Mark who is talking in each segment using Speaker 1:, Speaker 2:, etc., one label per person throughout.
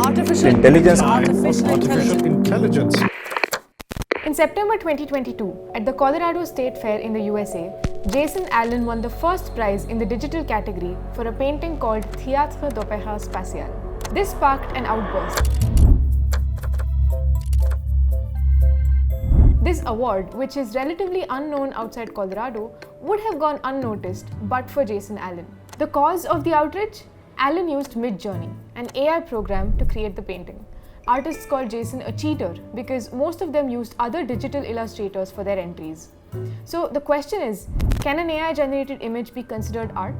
Speaker 1: Artificial
Speaker 2: intelligence.
Speaker 1: Artificial intelligence.
Speaker 3: In September 2022, at the Colorado State Fair in the USA, Jason Allen won the first prize in the digital category for a painting called Théâtre d'Opéra Spatial. This sparked an outburst. This award, which is relatively unknown outside Colorado, would have gone unnoticed but for Jason Allen. The cause of the outrage? Allen used Midjourney, an AI program, to create the painting. Artists called Jason a cheater because most of them used other digital illustrators for their entries. So the question is, can an AI-generated image be considered art?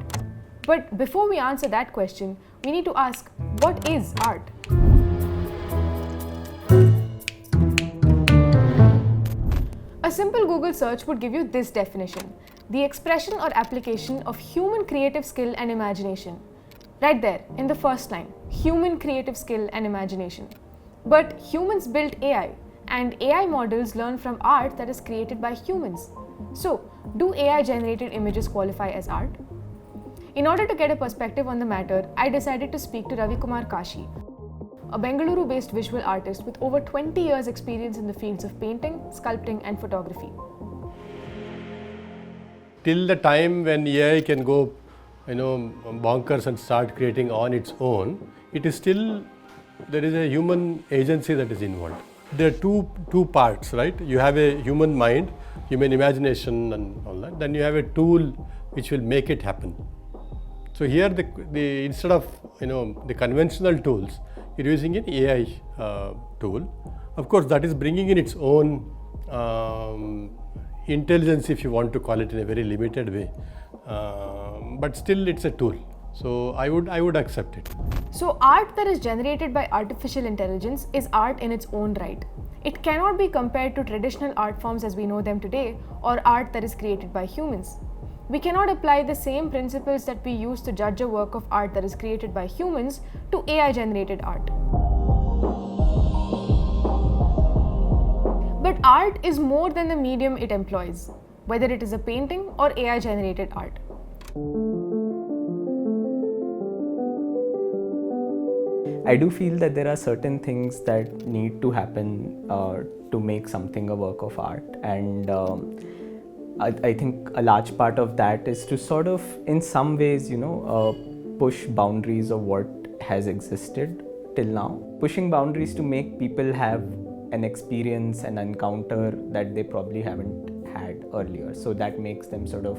Speaker 3: But before we answer that question, we need to ask, what is art? A simple Google search would give you this definition: the expression or application of human creative skill and imagination. Right there, in the first line, human creative skill and imagination. But humans built AI, and AI models learn from art that is created by humans. So, do AI-generated images qualify as art? In order to get a perspective on the matter, I decided to speak to Ravikumar Kashi, a Bengaluru-based visual artist with over 20 years experience in the fields of painting, sculpting and photography.
Speaker 4: Till the time when AI can go, bonkers and start creating on its own, it is still, there is a human agency that is involved. There are two parts, right? You have a human mind, human imagination and all that. Then you have a tool which will make it happen. So here, the instead of the conventional tools, you're using an AI tool. Of course, that is bringing in its own intelligence, if you want to call it, in a very limited way. But still, it's a tool. So I would accept it.
Speaker 3: So art that is generated by artificial intelligence is art in its own right. It cannot be compared to traditional art forms as we know them today, or art that is created by humans. We cannot apply the same principles that we use to judge a work of art that is created by humans to AI-generated art. But art is more than the medium it employs, whether it is a painting or AI-generated art.
Speaker 2: I do feel that there are certain things that need to happen to make something a work of art, and I think a large part of that is to sort of, in some ways, push boundaries of what has existed till now. Pushing boundaries to make people have an experience, an encounter that they probably haven't had earlier. So that makes them sort of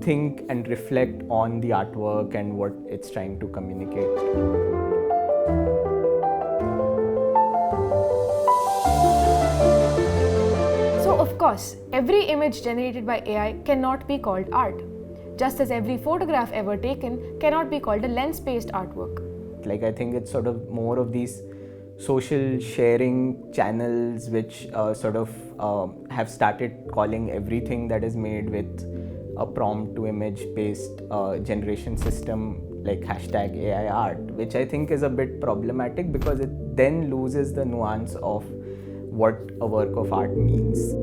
Speaker 2: think and reflect on the artwork and what it's trying to communicate.
Speaker 3: Of course, every image generated by AI cannot be called art, just as every photograph ever taken cannot be called a lens-based artwork.
Speaker 2: Like, I think it's sort of more of these social sharing channels which have started calling everything that is made with a prompt to image based generation system like #AI art, which I think is a bit problematic because it then loses the nuance of what a work of art means.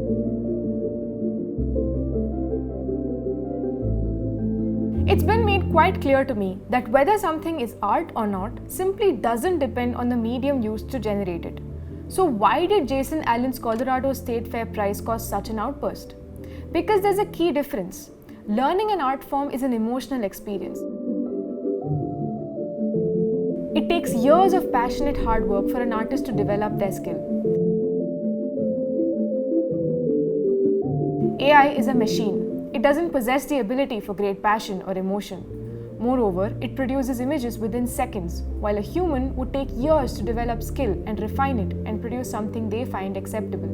Speaker 3: It's been made quite clear to me that whether something is art or not simply doesn't depend on the medium used to generate it. So why did Jason Allen's Colorado State Fair prize cause such an outburst? Because there's a key difference. Learning an art form is an emotional experience. It takes years of passionate hard work for an artist to develop their skill. AI is a machine. It doesn't possess the ability for great passion or emotion. Moreover, it produces images within seconds, while a human would take years to develop skill and refine it and produce something they find acceptable.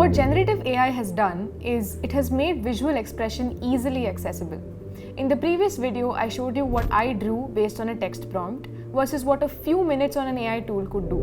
Speaker 3: What generative AI has done is it has made visual expression easily accessible. In the previous video, I showed you what I drew based on a text prompt versus what a few minutes on an AI tool could do.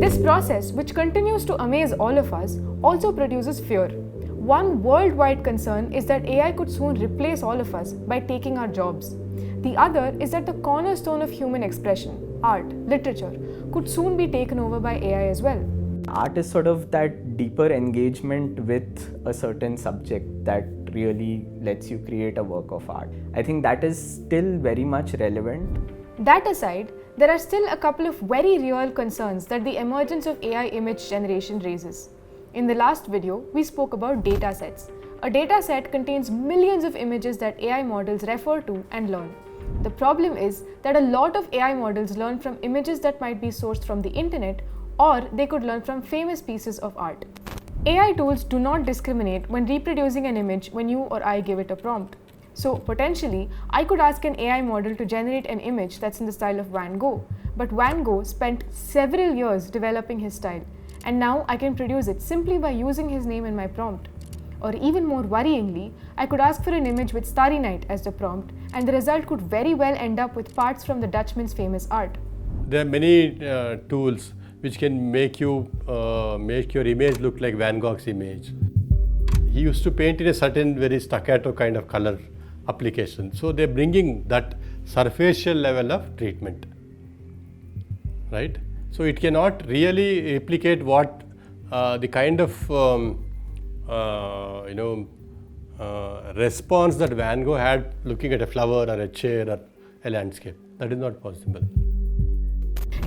Speaker 3: This process, which continues to amaze all of us, also produces fear. One worldwide concern is that AI could soon replace all of us by taking our jobs. The other is that the cornerstone of human expression, art, literature, could soon be taken over by AI as well.
Speaker 2: Art is sort of that deeper engagement with a certain subject that really lets you create a work of art. I think that is still very much relevant.
Speaker 3: That aside, there are still a couple of very real concerns that the emergence of AI image generation raises. In the last video, we spoke about data sets. A data set contains millions of images that AI models refer to and learn. The problem is that a lot of AI models learn from images that might be sourced from the internet, or they could learn from famous pieces of art. AI tools do not discriminate when reproducing an image when you or I give it a prompt. So potentially, I could ask an AI model to generate an image that's in the style of Van Gogh, but Van Gogh spent several years developing his style, and now I can produce it simply by using his name in my prompt. Or even more worryingly, I could ask for an image with Starry Night as the prompt, and the result could very well end up with parts from the Dutchman's famous art.
Speaker 4: There are many tools which can make your image look like Van Gogh's image. He used to paint in a certain very staccato kind of color application. So they're bringing that surfacial level of treatment, right? So it cannot really replicate what the kind of response that Van Gogh had looking at a flower or a chair or a landscape. That is not possible.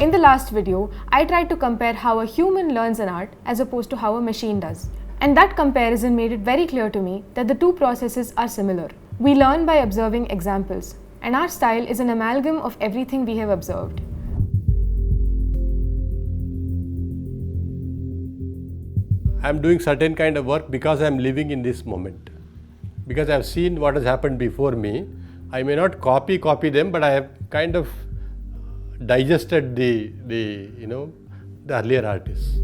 Speaker 3: In the last video, I tried to compare how a human learns an art as opposed to how a machine does. And that comparison made it very clear to me that the two processes are similar. We learn by observing examples, and our style is an amalgam of everything we have observed.
Speaker 4: I'm doing certain kind of work because I'm living in this moment. Because I've seen what has happened before me. I may not copy them, but I have kind of digested the earlier artists.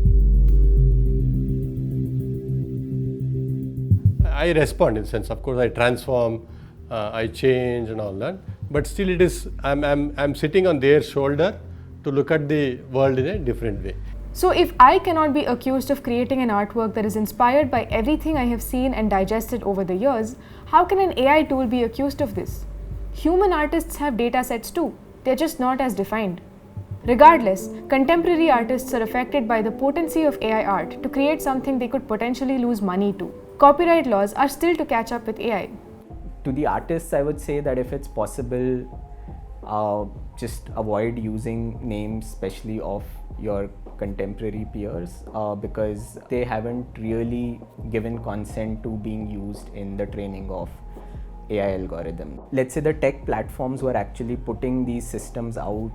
Speaker 4: I respond in a sense. Of course, I transform, I change and all that. But still, it is I'm sitting on their shoulder to look at the world in a different way.
Speaker 3: So if I cannot be accused of creating an artwork that is inspired by everything I have seen and digested over the years, how can an AI tool be accused of this? Human artists have data sets too. They're just not as defined. Regardless, contemporary artists are affected by the potency of AI art to create something they could potentially lose money to. Copyright laws are still to catch up with AI.
Speaker 2: To the artists, I would say that if it's possible, just avoid using names, especially of your contemporary peers, because they haven't really given consent to being used in the training of AI algorithm. Let's say the tech platforms were actually putting these systems out.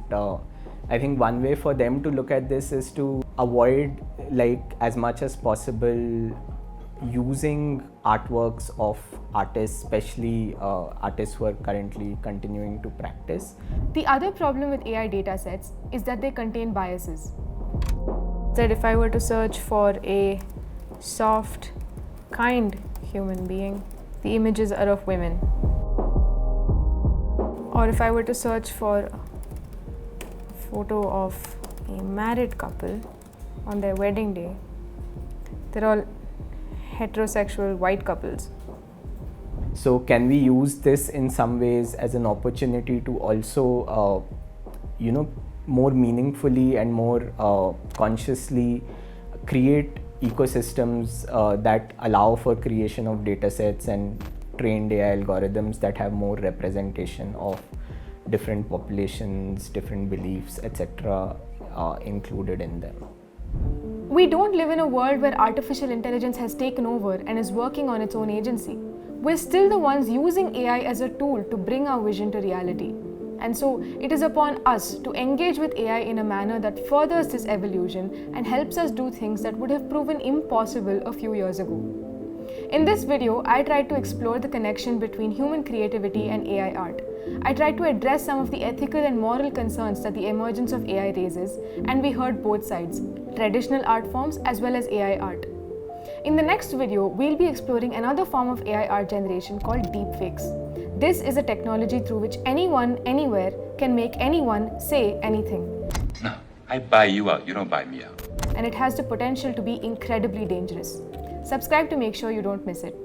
Speaker 2: I think one way for them to look at this is to avoid, like, as much as possible, using artworks of artists, especially artists who are currently continuing to practice.
Speaker 3: The other problem with AI datasets is that they contain biases. That if I were to search for a soft, kind human being, the images are of women. Or if I were to search for a photo of a married couple on their wedding day, they're all heterosexual white couples.
Speaker 2: So can we use this in some ways as an opportunity to also, more meaningfully and more consciously create ecosystems that allow for creation of data sets and trained AI algorithms that have more representation of different populations, different beliefs, etc. Included in them?
Speaker 3: We don't live in a world where artificial intelligence has taken over and is working on its own agency. We're still the ones using AI as a tool to bring our vision to reality. And so it is upon us to engage with AI in a manner that furthers this evolution and helps us do things that would have proven impossible a few years ago. In this video, I tried to explore the connection between human creativity and AI art. I tried to address some of the ethical and moral concerns that the emergence of AI raises, and we heard both sides, traditional art forms as well as AI art. In the next video, we'll be exploring another form of AI art generation called deepfakes. This is a technology through which anyone, anywhere, can make anyone say anything.
Speaker 5: No, I buy you out, you don't buy me out.
Speaker 3: And it has the potential to be incredibly dangerous. Subscribe to make sure you don't miss it.